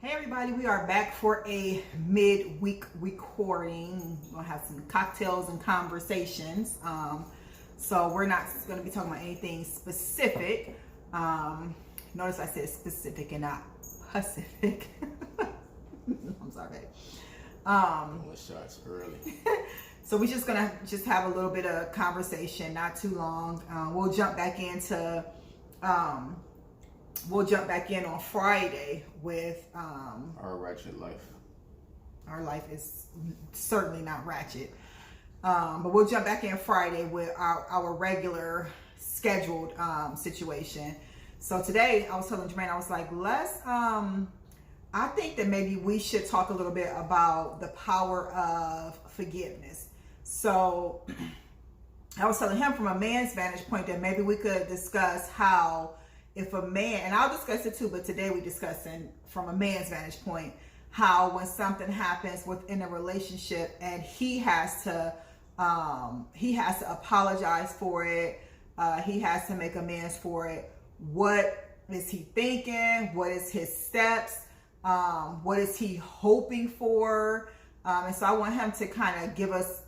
Hey everybody, we are back for a mid-week recording. We're gonna have some cocktails and conversations. So we're not gonna be talking about anything specific. Notice I said specific and not Pacific. I'm sorry. Shots early. So we're just gonna have a little bit of conversation, not too long. We'll jump back in on Friday with Our ratchet life. Our life is certainly not ratchet. But we'll jump back in Friday with our regular scheduled situation. So today I was telling Jermaine, I was like, I think that maybe we should talk a little bit about the power of forgiveness. So I was telling him from a man's vantage point that maybe we could discuss how if a man, and I'll discuss it too, but today we're discussing from a man's vantage point, how when something happens within a relationship and he has to apologize for it, he has to make amends for it. What is he thinking? What is his steps? What is he hoping for? And so I want him to kind of give us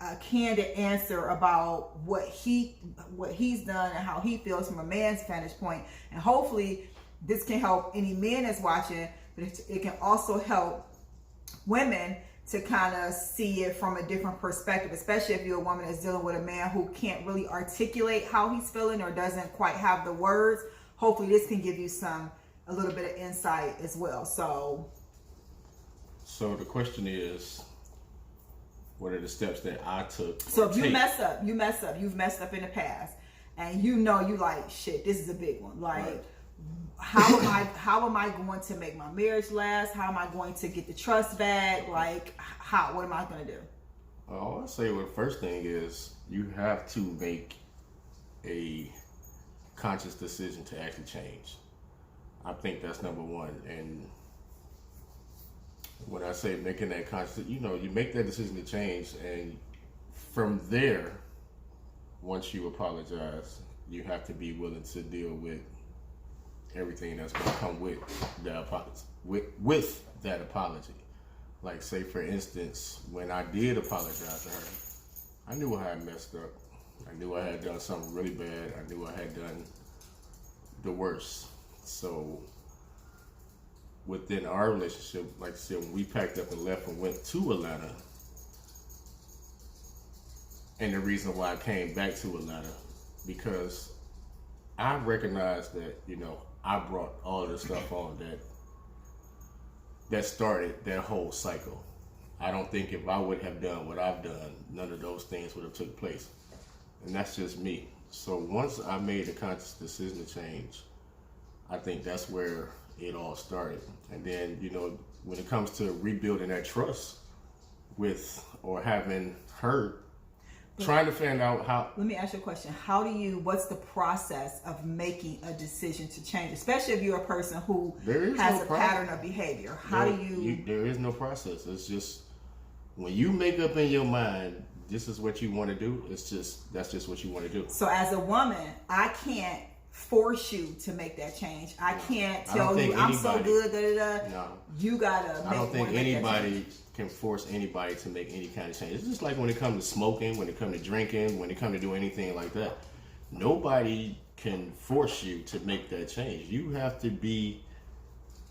a candid answer about what he's done and how he feels from a man's vantage point. And hopefully this can help any men that's watching, but it can also help women to kind of see it from a different perspective, especially if you're a woman that's dealing with a man who can't really articulate how he's feeling or doesn't quite have the words. Hopefully this can give you a little bit of insight as well. So the question is, what are the steps that I took? So if you mess up, you've messed up in the past, and you like, shit, this is a big one. Like, right. How am I going to make my marriage last? How am I going to get the trust back? Like, what am I going to do? Well, I'll say, the first thing is you have to make a conscious decision to actually change. I think that's number one. And when I say making that conscious, you make that decision to change, and from there, once you apologize, you have to be willing to deal with everything that's going to come with that apology. Like, say for instance, when I did apologize to her, I knew I had messed up. I knew I had done something really bad. I knew I had done the worst. So within our relationship, like I said, when we packed up and left and went to Atlanta, and the reason why I came back to Atlanta, because I recognized that, I brought all the stuff on that started that whole cycle. I don't think if I would have done what I've done, none of those things would have took place. And that's just me. So once I made a conscious decision to change, I think that's where it all started. And then, when it comes to rebuilding that trust with or having hurt, trying to find out how. Let me ask you a question. What's the process of making a decision to change, especially if you're a person who has a pattern of behavior? There is no process. It's just when you make up in your mind, this is what you want to do. That's just what you want to do. So as a woman, I can't force you to make that change. I can't tell you I'm so good. No, you gotta. I don't think anybody can force anybody to make any kind of change. It's just like when it comes to smoking, when it comes to drinking, when it comes to doing anything like that. Nobody can force you to make that change. You have to be.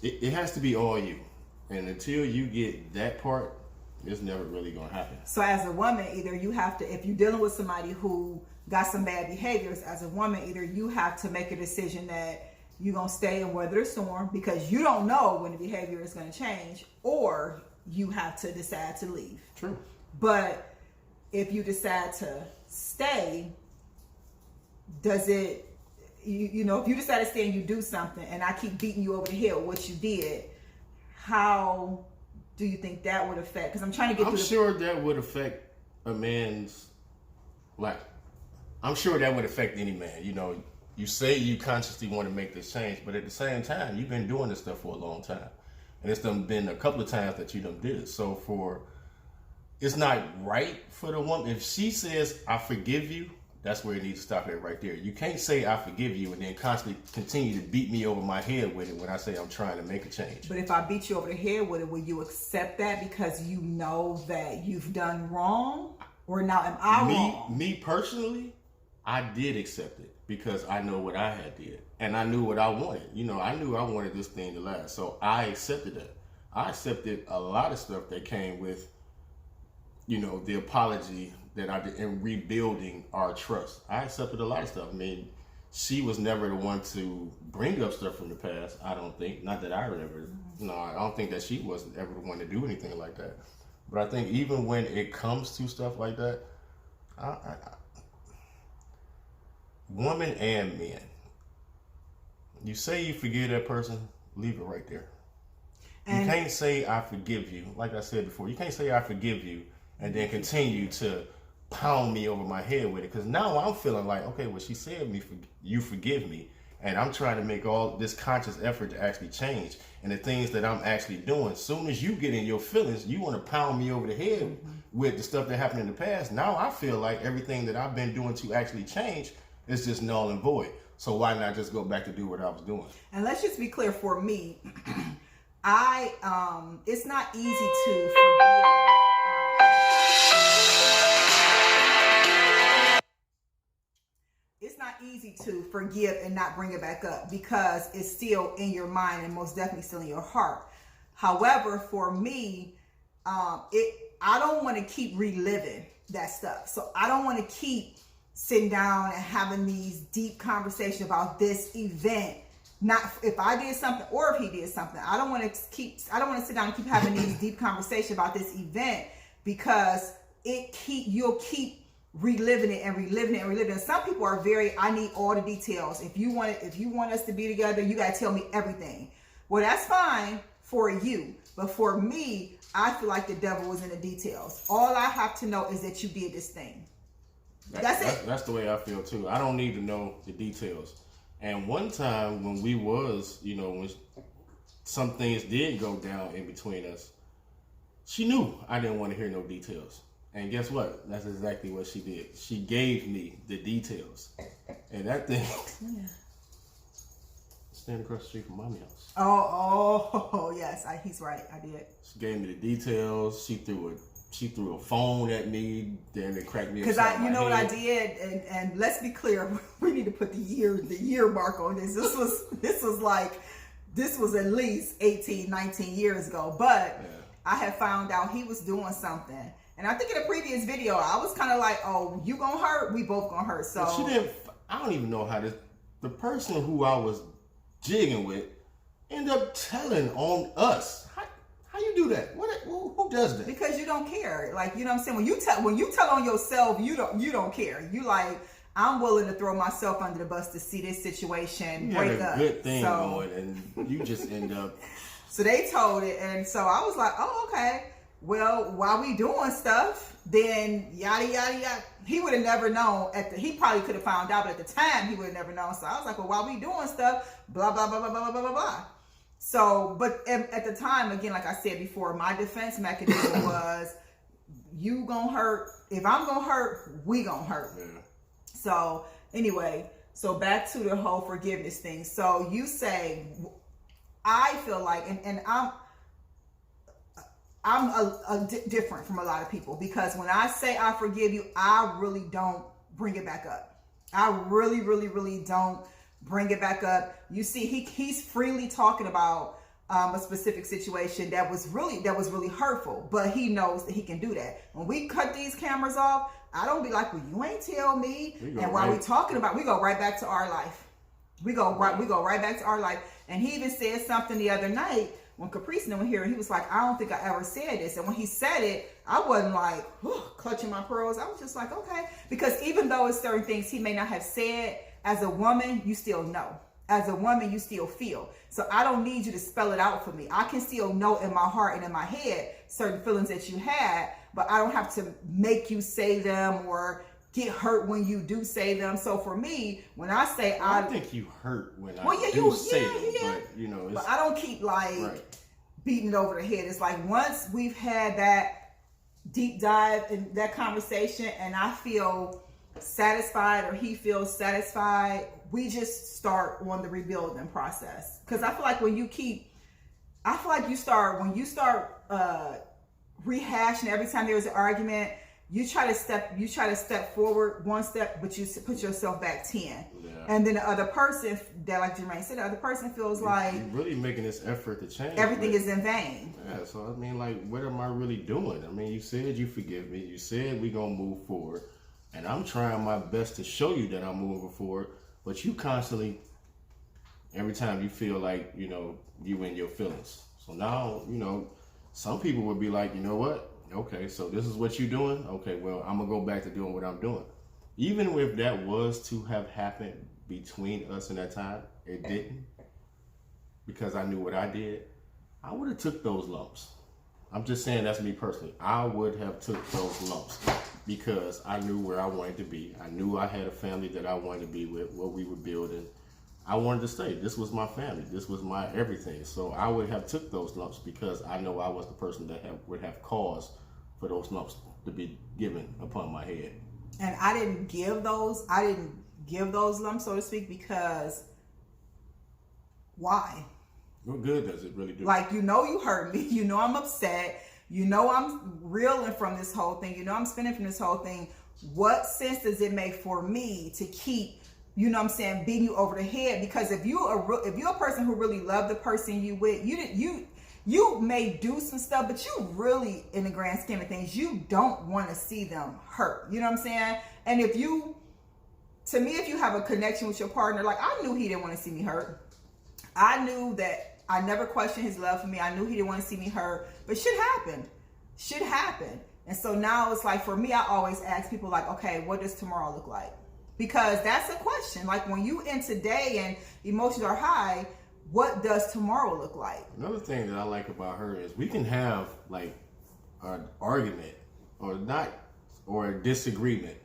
It has to be all you, and until you get that part, it's never really gonna happen. So as a woman, either you have to, if you're dealing with somebody who got some bad behaviors, as a woman, either you have to make a decision that you're going to stay and weather the storm because you don't know when the behavior is going to change, or you have to decide to leave. True. But if you decide to stay, does it, if you decide to stay and you do something and I keep beating you over the head with what you did, how do you think that would affect? Because I'm trying to get sure that would affect a man's life. I'm sure that would affect any man. You say you consciously want to make this change, but at the same time, you've been doing this stuff for a long time. And it's been a couple of times that you done did it. So it's not right for the woman. If she says, I forgive you, That's where it needs to stop at right there. You can't say I forgive you and then constantly continue to beat me over my head with it when I say I'm trying to make a change. But if I beat you over the head with it, will you accept that because you know that you've done wrong? Or now am I wrong? Me personally, I did accept it because I know what I had did. And I knew what I wanted. You know, I knew I wanted this thing to last. So I accepted that. I accepted a lot of stuff that came with, you know, the apology that I did in rebuilding our trust. I accepted a lot of stuff. I mean, she was never the one to bring up stuff from the past, I don't think. Not that I remember. No, I don't think that she wasn't ever the one to do anything like that. But I think even when it comes to stuff like that, women and men, you say you forgive that person, leave it right there. And you can't say I forgive you. Like I said before, you can't say I forgive you and then continue to pound me over my head with it. Because now I'm feeling like, okay, well, she said you forgive me. And I'm trying to make all this conscious effort to actually change. And the things that I'm actually doing, soon as you get in your feelings, you want to pound me over the head with the stuff that happened in the past. Now I feel like everything that I've been doing to actually change is just null and void. So why not just go back to do what I was doing? And let's just be clear, for me, it's not easy to forgive. It's not easy to forgive and not bring it back up because it's still in your mind and most definitely still in your heart. However, for me, I don't want to keep reliving that stuff. So I don't want to keep sitting down and having these deep conversations about this event. Not if I did something or if he did something. I don't want to sit down and keep having these deep conversations about this event because you'll keep reliving it and reliving it and reliving it. Some people are I need all the details. If you want us to be together, you gotta tell me everything. Well, that's fine for you. But for me, I feel like the devil was in the details. All I have to know is that you did this thing. That's it. That's the way I feel too. I don't need to know the details. And one time when we was, you know, when some things did go down in between us, she knew I didn't want to hear no details. And guess what? That's exactly what she did. She gave me the details. And that thing, stand across the street from Mommy's house. Oh, yes. He's right. I did. She gave me the details. She threw a phone at me. Then it cracked me up. Because you know what I did, and let's be clear, we need to put the year mark on this. This was at least 18, 19 years ago. But yeah. I had found out he was doing something. And I think in a previous video, I was kind of like, oh, you gonna hurt, we both gonna hurt. So she didn't. I don't even know how the person who I was jigging with ended up telling on us. How you do that? Who does that? Because you don't care. Like, you know what I'm saying? When you tell on yourself, you don't care. You like, I'm willing to throw myself under the bus to see this situation break up. Good thing going, and you just end up. So they told it, and so I was like, oh, okay. Well, while we doing stuff, then yada yada yada. He would have never known. He probably could have found out, but at the time he would have never known. So I was like, well, while we doing stuff, blah blah blah blah blah blah blah blah. So, but at the time, again, like I said before, my defense mechanism was, you gonna hurt. If I'm gonna hurt, we gonna hurt. Yeah. So anyway, so back to the whole forgiveness thing. So you say, I feel like, and I'm different from a lot of people, because when I say I forgive you, I really don't bring it back up. I really, really, really don't bring it back up. You see, he's freely talking about a specific situation that was really hurtful, but he knows that he can do that. When we cut these cameras off, I don't be like, well, you ain't tell me. And while we talking about, we go right back to our life. We go right back to our life. And he even said something the other night when Caprice was here, and he was like, I don't think I ever said this. And when he said it, I wasn't like, clutching my pearls. I was just like, okay. Because even though it's certain things he may not have said, as a woman, you still know. As a woman, you still feel. So I don't need you to spell it out for me. I can still know in my heart and in my head certain feelings that you had, but I don't have to make you say them or get hurt when you do say them. So for me, when I say I think you hurt when I say them, but you know, but I don't keep beating it over the head. It's like once we've had that deep dive in that conversation and I feel satisfied or he feels satisfied, we just start on the rebuilding process. Because I feel like when you start rehashing every time there's an argument, you try to step forward one step, but you put yourself back 10. Yeah. And then the other person, that like Jermaine said, the other person feels like you're really making this effort to change. Everything is in vain. Yeah, so I mean, like, what am I really doing? I mean, you said you forgive me. You said we're gonna move forward, and I'm trying my best to show you that I'm moving forward. But you constantly, every time you feel like, you know, you in your feelings. So now, you know, some people would be like, you know what? Okay, so this is what you're doing? Okay, well, I'm going to go back to doing what I'm doing. Even if that was to have happened between us in that time, it didn't. Because I knew what I did. I would have took those lumps. I'm just saying, that's me personally. I would have took those lumps because I knew where I wanted to be. I knew I had a family that I wanted to be with, what we were building. I wanted to stay. This was my family. This was my everything. So I would have took those lumps because I know I was the person that would have caused for those lumps to be given upon my head. And I didn't give those lumps, so to speak, because why? What good does it really do? Like, you know, you hurt me. You know I'm upset. You know I'm reeling from this whole thing. You know I'm spinning from this whole thing. What sense does it make for me to keep, you know what I'm saying, beating you over the head? Because if you're a person who really loved the person you with, you may do some stuff, but you really, in the grand scheme of things, you don't want to see them hurt. You know what I'm saying? And if you have a connection with your partner, like, I knew he didn't want to see me hurt. I knew that I never questioned his love for me. I knew he didn't want to see me hurt, but shit happened. And so now it's like, for me, I always ask people like, okay, what does tomorrow look like? Because that's a question. Like, when you in today and emotions are high, what does tomorrow look like? Another thing that I like about her is we can have like an argument or a disagreement,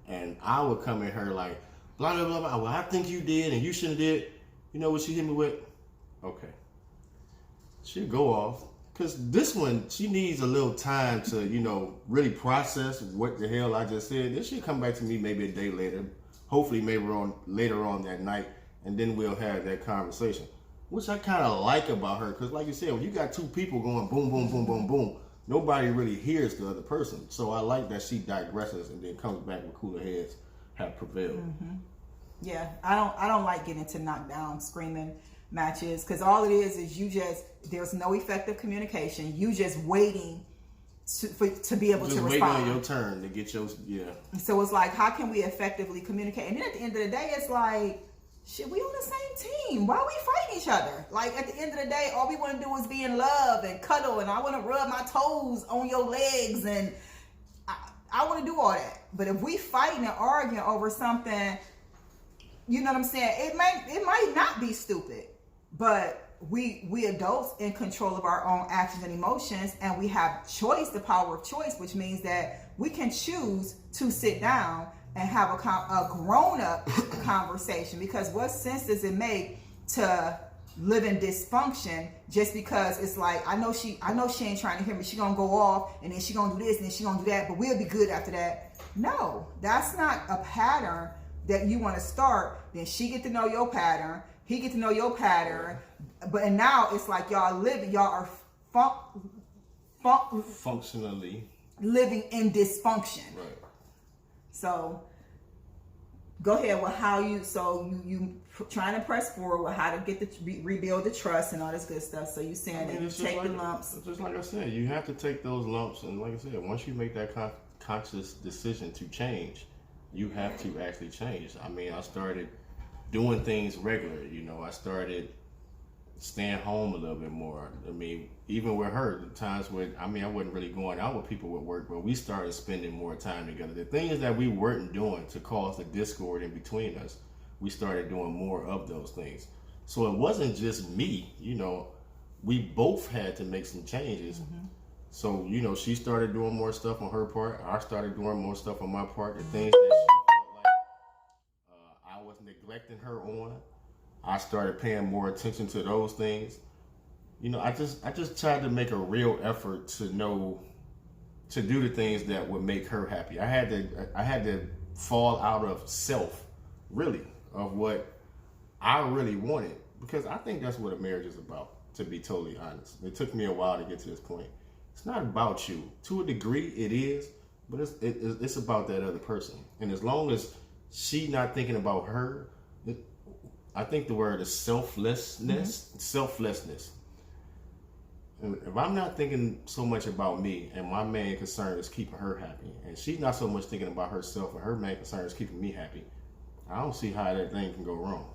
and I would come at her like, blah, blah, blah, blah. Well, I think you did and you shouldn't have did. You know what she hit me with? Okay. She'll go off. Because this one, she needs a little time to, you know, really process what the hell I just said. Then she'll come back to me maybe a day later, hopefully maybe later on that night, and then we'll have that conversation. Which I kind of like about her, because like you said, when you got two people going boom, boom, boom, boom, boom, nobody really hears the other person. So I like that she digresses and then comes back with cooler heads have prevailed. Mm-hmm. Yeah, I don't like getting into knockdown, screaming matches, because all it is there's no effective communication. You just waiting to be able to respond. Just waiting on your turn to get your, yeah. So it's like, how can we effectively communicate? And then at the end of the day, it's like, shit, we on the same team. Why are we fighting each other? Like, at the end of the day, all we want to do is be in love and cuddle, and I want to rub my toes on your legs, and I want to do all that. But if we fighting and arguing over something, you know what I'm saying, it might not be stupid, but we adults in control of our own actions and emotions, and we have choice, the power of choice, which means that we can choose to sit down and have a grown-up conversation. Because what sense does it make to live in dysfunction just because it's like, I know she ain't trying to hear me, she gonna go off, and then she gonna do this, and then she gonna do that, but we'll be good after that. No, that's not a pattern that you want to start. Then she get to know your pattern, he get to know your pattern, and now it's like y'all are functionally living in dysfunction. Right. So go ahead with how you trying to press forward with how to get rebuild the trust and all this good stuff. So you saying that you take the lumps. Just like I said, you have to take those lumps, and like I said, once you make that conscious decision to change, you have to actually change. I mean, I started doing things regular. You know, I started staying home a little bit more. I mean, even with her, the times when, I wasn't really going out with people at work, but we started spending more time together. The things that we weren't doing to cause the discord in between us, we started doing more of those things. So it wasn't just me, you know, we both had to make some changes. Mm-hmm. So, you know, she started doing more stuff on her part. I started doing more stuff on my part. The things that she felt like I was neglecting her on, I started paying more attention to those things. You know, I just tried to make a real effort to do the things that would make her happy. I had to fall out of self, really, of what I really wanted, because I think that's what a marriage is about, to be totally honest. It took me a while to get to this point. It's not about you. To a degree, it is, but it's about that other person. And as long as she not thinking about her, I think the word is selflessness. Selflessness. And if I'm not thinking so much about me, and my main concern is keeping her happy, and she's not so much thinking about herself, and her main concern is keeping me happy, I don't see how that thing can go wrong.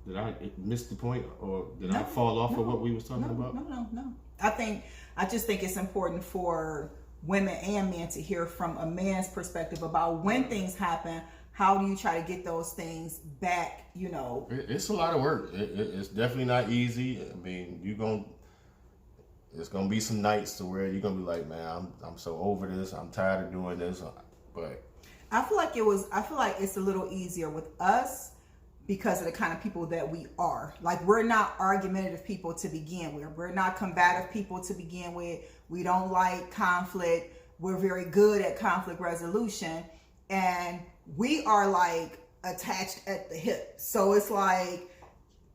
Did I miss the point, or did I fall off of what we was talking about? No. I just think it's important for women and men to hear from a man's perspective about when things happen. How do you try to get those things back? You know, it's a lot of work. It's definitely not easy. I mean, it's gonna be some nights to where you're gonna be like, man, I'm so over this. I'm tired of doing this. But I feel like it's a little easier with us because of the kind of people that we are. Like, we're not argumentative people to begin with. We're not combative people to begin with. We don't like conflict. We're very good at conflict resolution. And we are like attached at the hip. So it's like,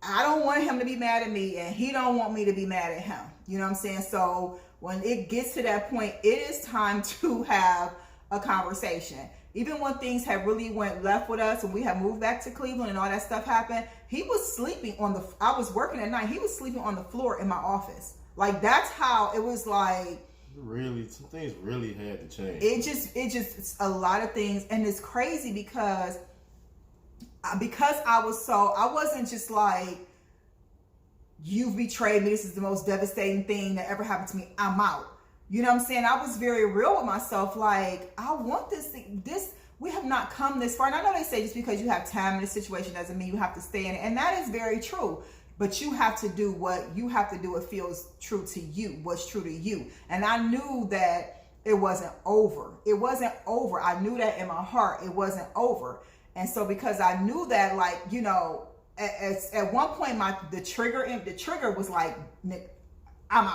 I don't want him to be mad at me and he don't want me to be mad at him. You know what I'm saying? So when it gets to that point, it is time to have a conversation. Even when things have really went left with us and we have moved back to Cleveland and all that stuff happened, he was sleeping I was working at night. He was sleeping on the floor in my office. Like, that's how it was. Like, really, some things really had to change. It just a lot of things. And it's crazy because I wasn't just like, you've betrayed me, this is the most devastating thing that ever happened to me, I'm out. You know what I'm saying? I was very real with myself. Like, I want this, we have not come this far. And I know they say just because you have time in a situation doesn't mean you have to stay in it. And that is very true. But you have to do what you have to do. It feels true to you, what's true to you. And I knew that it wasn't over. It wasn't over. I knew that in my heart, it wasn't over. And so because I knew that, like, you know, at one point, the trigger was like, Nick, I'm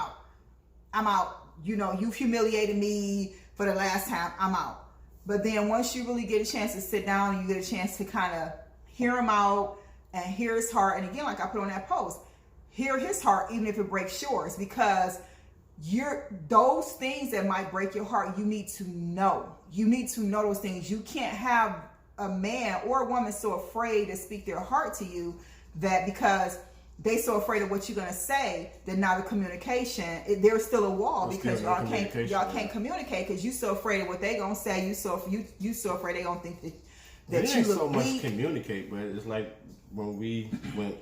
out. You know, you've humiliated me for the last time, I'm out. But then once you really get a chance to sit down and you get a chance to kind of hear him out and hear his heart. And again, like I put on that post, hear his heart, even if it breaks yours, because those things that might break your heart, you need to know. You need to know those things. You can't have a man or a woman so afraid to speak their heart to you that because they so afraid of what you're gonna say, that now the communication, there's still a wall because y'all can't communicate because you so afraid of what they gonna say. You so afraid they gonna think that it you ain't look so much weak. Communicate, but it's like when we went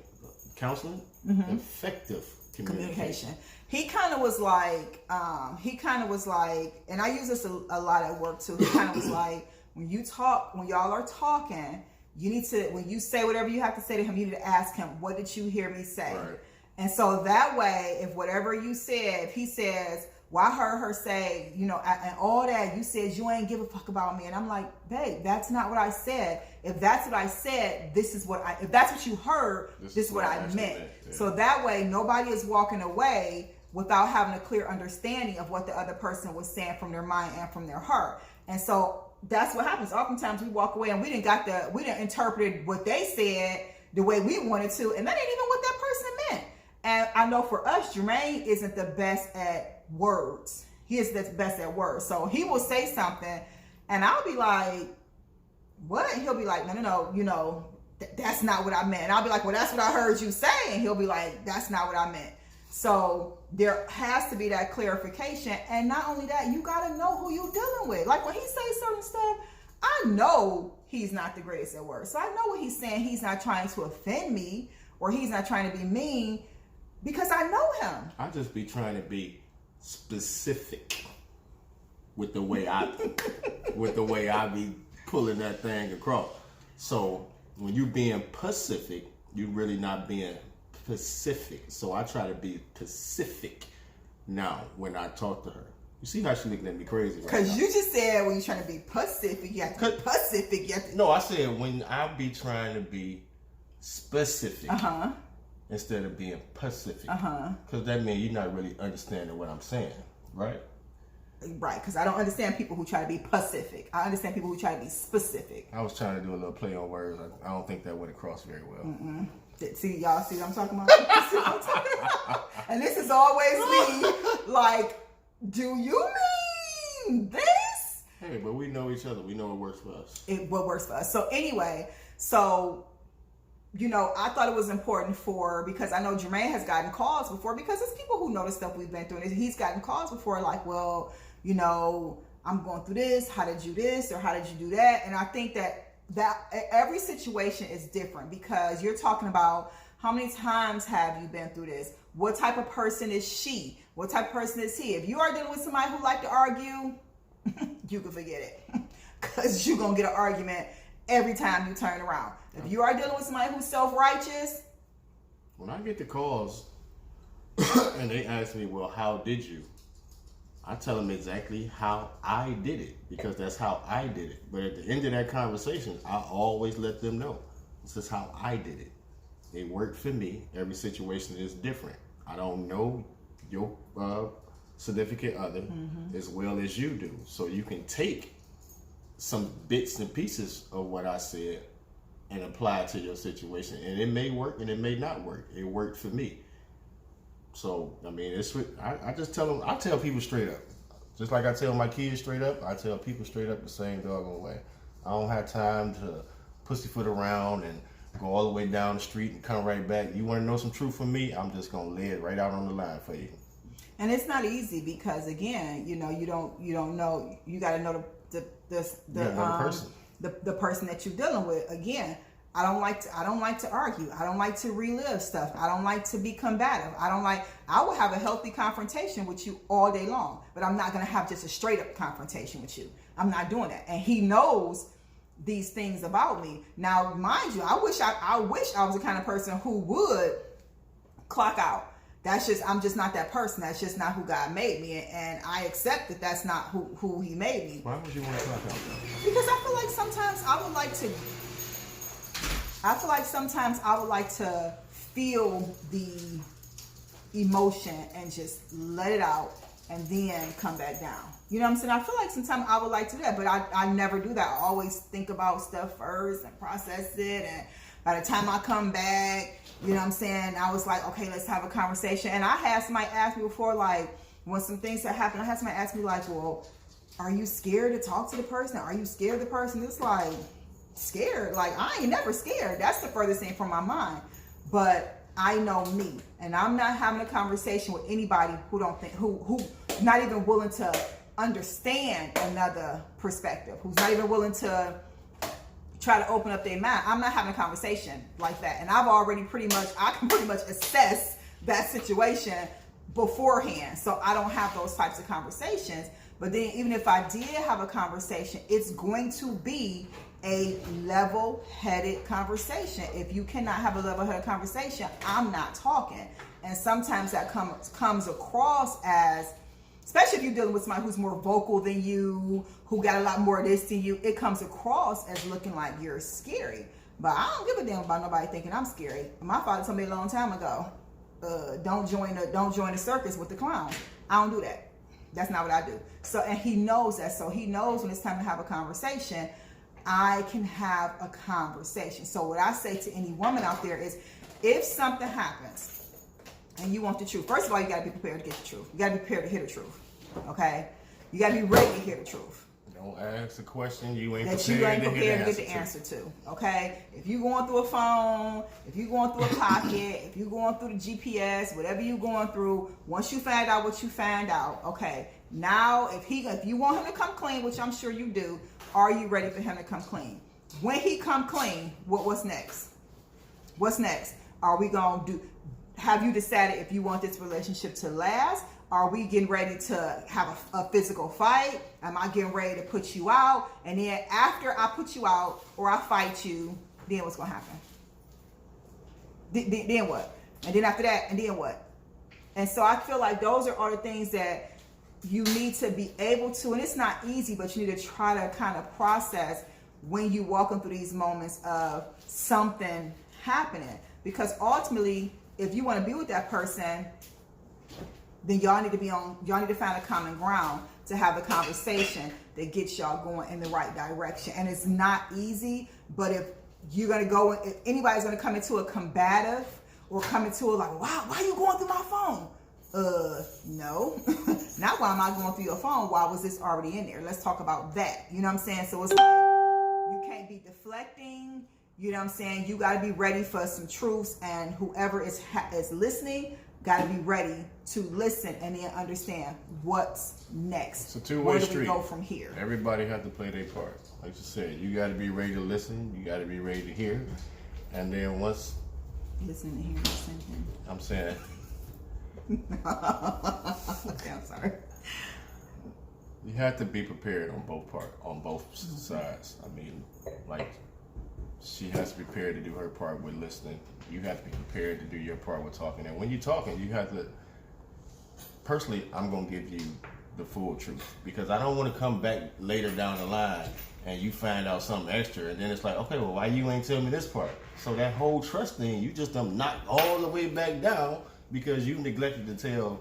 counseling, effective communication. He kind of was like, and I use this a lot at work too. He kind of was like, when y'all are talking, you need to, when you say whatever you have to say to him, you need to ask him, what did you hear me say? Right. And so that way, if whatever you said, if he says, well, I heard her say, you know, and all that, you said you ain't give a fuck about me. And I'm like, babe, that's not what I said. If that's what I said, if that's what you heard, this is what I meant. Yeah. So that way, nobody is walking away without having a clear understanding of what the other person was saying from their mind and from their heart. And so that's what happens. Oftentimes we walk away and we didn't interpret what they said the way we wanted to, and that ain't even what that person meant. And I know for us, Jermaine isn't the best at words. He is the best at words. So he will say something and I'll be like, what? And he'll be like, no, you know, that's not what I meant. And I'll be like, well, that's what I heard you say. And he'll be like, that's not what I meant. So there has to be that clarification. And not only that, you got to know who you're dealing with. Like when he says certain stuff, I know he's not the greatest at words. So I know what he's saying. He's not trying to offend me or he's not trying to be mean because I know him. I just be trying to be specific with the way I be pulling that thing across. So when you being Pacific, you really not being Pacific. So I try to be Pacific now when I talk to her. You see how she looking at me crazy right now? Because you just said when you're trying to be Pacific, you have to be Pacific. No, I said when I be trying to be specific instead of being Pacific. Because that means you're not really understanding what I'm saying, right? Right, because I don't understand people who try to be pacific. I understand people who try to be specific. I was trying to do a little play on words. I don't think that went across very well. See, y'all see what I'm talking about? And this is always me, like, do you mean this? Hey, but we know each other. We know what works for us. What works for us. So anyway, I thought it was important because I know Jermaine has gotten calls before, because it's people who know the stuff we've been through. And he's gotten calls before like, well, I'm going through this. How did you do this? Or how did you do that? And I think that every situation is different, because you're talking about how many times have you been through this? What type of person is she? What type of person is he? If you are dealing with somebody who like to argue, you can forget it, because you're going to get an argument every time you turn around. If you are dealing with somebody who's self-righteous. When I get the calls and they ask me, well, how did you? I tell them exactly how I did it, because that's how I did it. But at the end of that conversation, I always let them know, this is how I did it. It worked for me. Every situation is different. I don't know your significant other as well as you do. So you can take some bits and pieces of what I said and apply it to your situation. And it may work and it may not work. It worked for me. So, I mean, I just tell them, I tell people straight up. Just like I tell my kids straight up, I tell people straight up the same doggone way. I don't have time to pussyfoot around and go all the way down the street and come right back. You want to know some truth from me? I'm just going to lay it right out on the line for you. And it's not easy, because again, you don't know, you got to know the person. The person that you're dealing with. Again, I don't like to argue. I don't like to relive stuff. I don't like to be combative. I will have a healthy confrontation with you all day long, but I'm not going to have just a straight up confrontation with you. I'm not doing that. And he knows these things about me. Now, mind you, I wish I was the kind of person who would clock out. I'm just not that person. That's just not who God made me. And I accept that that's not who he made me. Why would you want to clock out though? Because I feel like sometimes I would like to feel the emotion and just let it out and then come back down. You know what I'm saying? I feel like sometimes I would like to do that, but I never do that. I always think about stuff first and process it. And by the time I come back, you know what I'm saying, I was like, okay, let's have a conversation. And I had somebody ask me before, like, when some things that happened, I had somebody ask me like, well, are you scared to talk to the person? Are you scared of the person? It's like, scared? Like, I ain't never scared. That's the furthest thing from my mind. But I know me, and I'm not having a conversation with anybody who not even willing to understand another perspective, who's not even willing to try to open up their mind. I'm not having a conversation like that. And I can pretty much assess that situation beforehand. So I don't have those types of conversations. But then even if I did have a conversation, it's going to be a level-headed conversation. If you cannot have a level-headed conversation, I'm not talking. And sometimes that comes across as, especially if you're dealing with somebody who's more vocal than you, who got a lot more of this than you, it comes across as looking like you're scary. But I don't give a damn about nobody thinking I'm scary. My father told me a long time ago, don't join the circus with the clowns. I don't do that. That's not what I do. So, and he knows that. So he knows when it's time to have a conversation, I can have a conversation. So what I say to any woman out there is, if something happens and you want the truth, first of all, you got to be prepared to get the truth. You got to be prepared to hear the truth. Okay? You got to be ready to hear the truth. Don't ask a question you ain't that prepared, you ain't prepared to get the answer to. Okay? If you're going through a phone, if you're going through a pocket, if you're going through the GPS, whatever you're going through, once you find out what you find out, okay, now if you want him to come clean, which I'm sure you do, are you ready for him to come clean? When he come clean, what's next? What's next? Are we going to have you decided if you want this relationship to last? Are we getting ready to have a physical fight? Am I getting ready to put you out? And then after I put you out or I fight you, then what's going to happen? Then what? And then after that, and then what? And so I feel like those are all the things that you need to be able to, and it's not easy, but you need to try to kind of process when you walking through these moments of something happening. Because ultimately, if you want to be with that person, then y'all need to find a common ground to have a conversation that gets y'all going in the right direction. And it's not easy, but if anybody's gonna come into a combative or come into a like, wow, why are you going through my phone? No. Not why am I going through your phone? Why was this already in there? Let's talk about that. You know what I'm saying? So it's like, you can't be deflecting. You know what I'm saying? You got to be ready for some truths, and whoever is listening got to be ready to listen and then understand what's next. It's a two-way Where do street. we go from here? Everybody has to play their part. Like you said, you got to be ready to listen. You got to be ready to hear. And then once... Listening to hear the same thing. I'm saying... Okay, I'm sorry. You have to be prepared on both sides. I mean, like, she has to be prepared to do her part with listening. You have to be prepared to do your part with talking. And when you're talking, you have to... Personally, I'm going to give you the full truth, because I don't want to come back later down the line and you find out something extra, and then it's like, okay, well, why you ain't tell me this part? So that whole trust thing, you just knocked all the way back down because you neglected to tell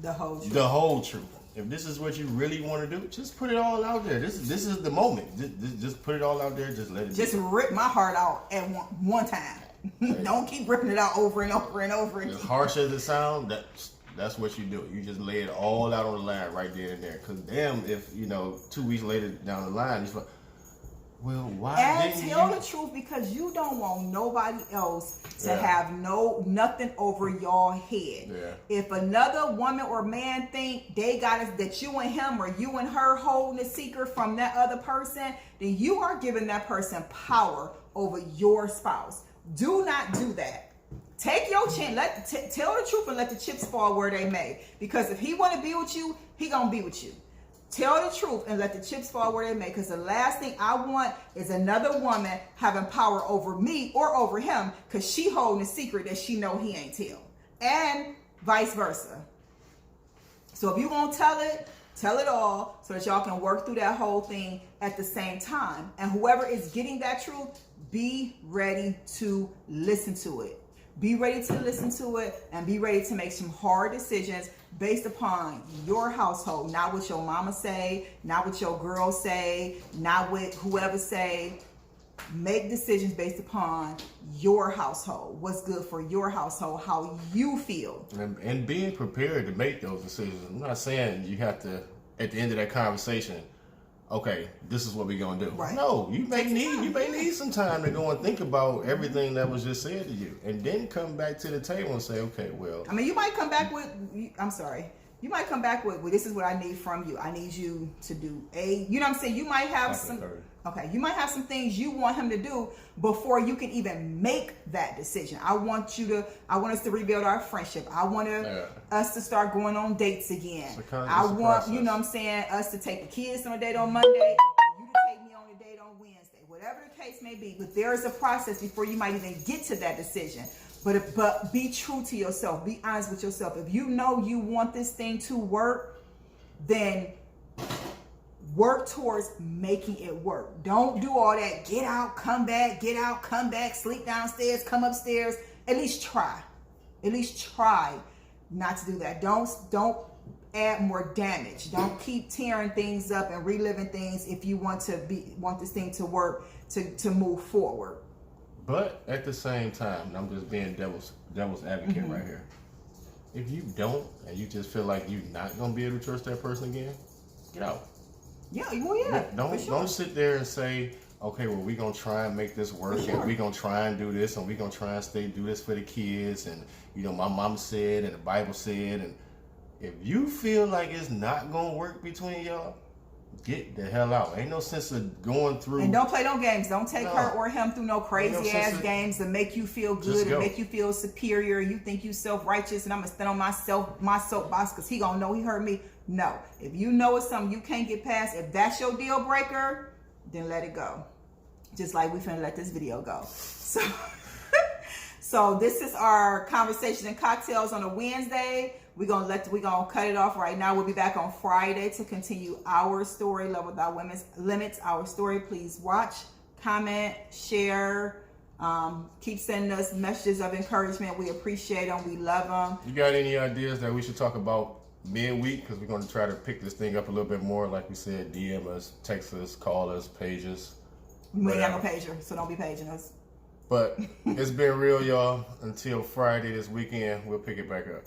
the whole truth. If this is what you really want to do, just put it all out there. This is the moment. Just put it all out there. Just let it. Just rip my heart out at one time. Don't keep ripping it out over and over and over again. As harsh as it sounds, that's what you do. You just lay it all out on the line right there and there. Because damn, if 2 weeks later down the line, it's like, well, why and didn't tell you? the truth, because you don't want nobody else to have nothing over your head. Yeah. If another woman or man think they got us, that you and him or you and her holding a secret from that other person, then you are giving that person power over your spouse. Do not do that. Take your chance. Tell the truth and let the chips fall where they may. Because if he want to be with you, he gonna be with you. Tell the truth and let the chips fall where they may. Because the last thing I want is another woman having power over me or over him because she holding a secret that she know he ain't tell. And vice versa. So if you gonna tell it all so that y'all can work through that whole thing at the same time. And whoever is getting that truth, be ready to listen to it. Be ready to listen to it and be ready to make some hard decisions based upon your household, not what your mama say, not what your girls say, not what whoever say. Make decisions based upon your household, what's good for your household, how you feel. And being prepared to make those decisions. I'm not saying you have to, at the end of that conversation, okay, this is what we're gonna do. Right. No, you may need some time to go and think about everything that was just said to you, and then come back to the table and say, okay, well. I mean, you might come back with. I'm sorry. You might come back with, well, this is what I need from you. I need you to do A. You know what I'm saying? You might have some. Okay, you might have some things you want him to do before you can even make that decision. I want us to rebuild our friendship. I want us to start going on dates again. I want, you know what I'm saying, us to take the kids on a date on Monday, you to take me on a date on Wednesday, whatever the case may be. But there is a process before you might even get to that decision. But be true to yourself. Be honest with yourself. If you know you want this thing to work, then work towards making it work. Don't do all that get out, come back, sleep downstairs, come upstairs. At least try not to do that. Don't add more damage. Don't keep tearing things up and reliving things if you want this thing to work, to move forward. But at the same time, and I'm just being devil's advocate right here. If you don't, and you just feel like you're not gonna be able to trust that person again, get out. Yeah, well, yeah. Don't sit there and say, okay, well, we're gonna try and make this work, and we're gonna try and do this, and we're gonna try and do this for the kids, and my mom said, and the Bible said, and if you feel like it's not gonna work between y'all, get the hell out. Ain't no sense of going through. And don't play no games. Don't take her or him through no crazy ass games to make you feel good and make you feel superior. You think you self-righteous and I'm gonna stand on my soapbox because he gonna know he hurt me. No. If you know it's something you can't get past, if that's your deal breaker, then let it go. Just like we finna let this video go. So this is our conversation and cocktails on a Wednesday. We're gonna cut it off right now. We'll be back on Friday to continue our story, Love Without Women's Limits. Our story. Please watch, comment, share. Keep sending us messages of encouragement. We appreciate them. We love them. You got any ideas that we should talk about midweek because we're going to try to pick this thing up a little bit more. Like we said, DM us, text us, call us, page us. We ain't got no pager, so don't be paging us. But it's been real, y'all. Until Friday this weekend, we'll pick it back up.